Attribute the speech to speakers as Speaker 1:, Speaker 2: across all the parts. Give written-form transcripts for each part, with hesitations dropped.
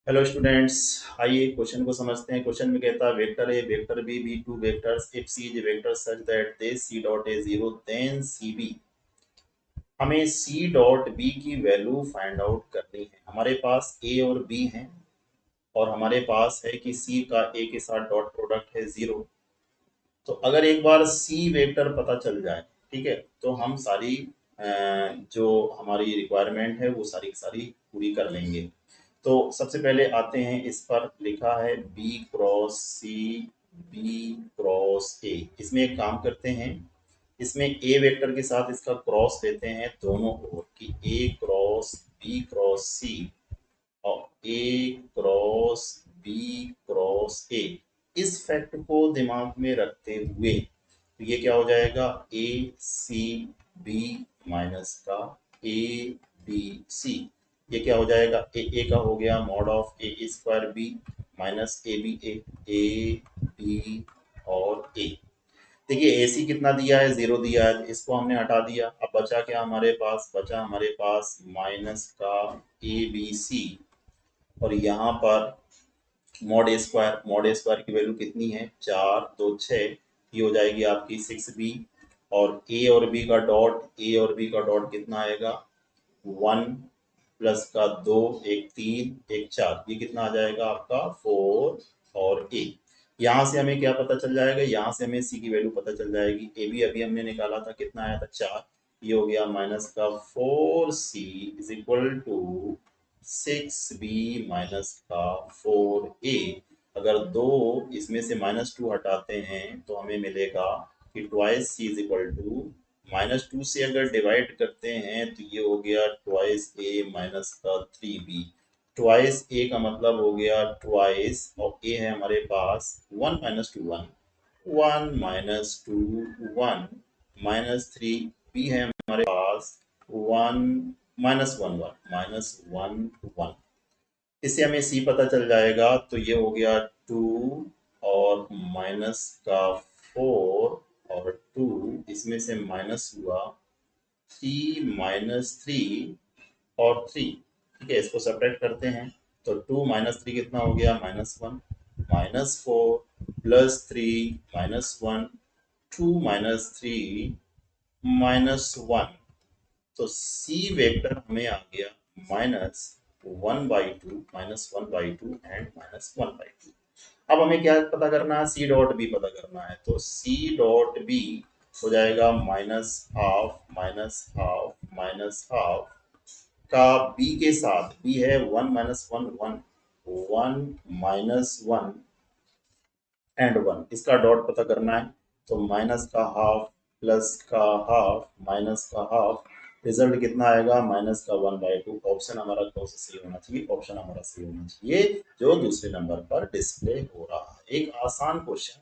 Speaker 1: Hello students, आइए question को समझते हैं। क्वेश्चन में कहता है vector a vector b be two vectors if c is vector such that the c dot a zero then c b. हमें c dot b की value find out करनी है। हमारे पास ए और बी हैं और हमारे पास है कि सी का ए के साथ डॉट प्रोडक्ट है जीरो। तो अगर एक बार सी वेक्टर पता चल जाए, ठीक है, तो हम सारी जो हमारी रिक्वायरमेंट है वो सारी की सारी पूरी कर लेंगे। तो सबसे पहले आते हैं, इस पर लिखा है b cross c b cross a. इसमें एक काम करते हैं, इसमें ए वेक्टर के साथ इसका क्रॉस लेते हैं दोनों ओर कि ए क्रॉस बी क्रॉस सी और ए क्रॉस बी क्रॉस ए। इस फैक्ट को दिमाग में रखते हुए तो ये क्या हो जाएगा, ए सी बी माइनस का ए बी सी। ये क्या हो जाएगा, ए का हो गया mod of a square b minus a b और ए। देखिए ए सी कितना दिया है, जीरो दिया है, तो इसको हमने हटा दिया। अब बचा क्या हमारे पास, बचा हमारे पास माइनस का ए बी सी। और यहाँ पर मॉड ए स्क्वायर की वैल्यू कितनी है, चार दो छः, ये हो जाएगी आपकी सिक्स बी। और ए और बी का डॉट कितना आएगा, वन प्लस का दो, एक तीन एक चार, ये कितना आ जाएगा आपका फोर। और ए, यहाँ से हमें क्या पता चल जाएगा, यहाँ से हमें सी की वैल्यू पता चल जाएगी। ए बी अभी हमने निकाला था, कितना आया था चार, ये हो गया माइनस का four c is equal to six b minus का फोर ए। अगर दो इसमें से माइनस टू हटाते हैं तो हमें मिलेगा कि twice C is equal to, minus two से अगर डिवाइड करते हैं तो ये हो गया ट्वाइस ए माइनस का थ्री बी। ट्वाइस ए का मतलब हो गया ट्वाइस, और ए है हमारे पास one minus two one, one minus two one minus three, B है हमारे पास one minus one one minus one one. इससे हमें सी पता चल जाएगा, तो ये हो गया टू और माइनस का फोर और टू, इसमें से माइनस हुआ थ्री माइनस थ्री और थ्री। ठीक है, इसको सेपरेट करते हैं तो टू माइनस थ्री कितना हो गया, minus one, minus four plus three minus one, two minus three minus one. तो सी वेक्टर हमें आ गया minus one by two, minus one by two and minus one by two. अब हमें क्या पता करना है, सी डॉट बी पता करना है। तो सी डॉट बी हो जाएगा माइनस हाफ माइनस हाफ का बी के साथ, बी है one minus one one, one minus one and one, इसका डॉट पता करना है। तो माइनस का हाफ प्लस का हाफ माइनस का हाफ, रिजल्ट कितना आएगा, माइनस का वन बाई टू। ऑप्शन हमारा कौन सा सही होना चाहिए, ऑप्शन हमारा सही होना चाहिए जो दूसरे नंबर पर डिस्प्ले हो रहा है। एक आसान क्वेश्चन,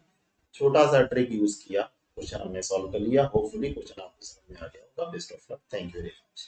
Speaker 1: छोटा सा ट्रिक यूज किया, क्वेश्चन हमने सॉल्व कर लिया। होपफुली क्वेश्चन आपको समझ में आ गया होगा। Best of luck, thank you very much.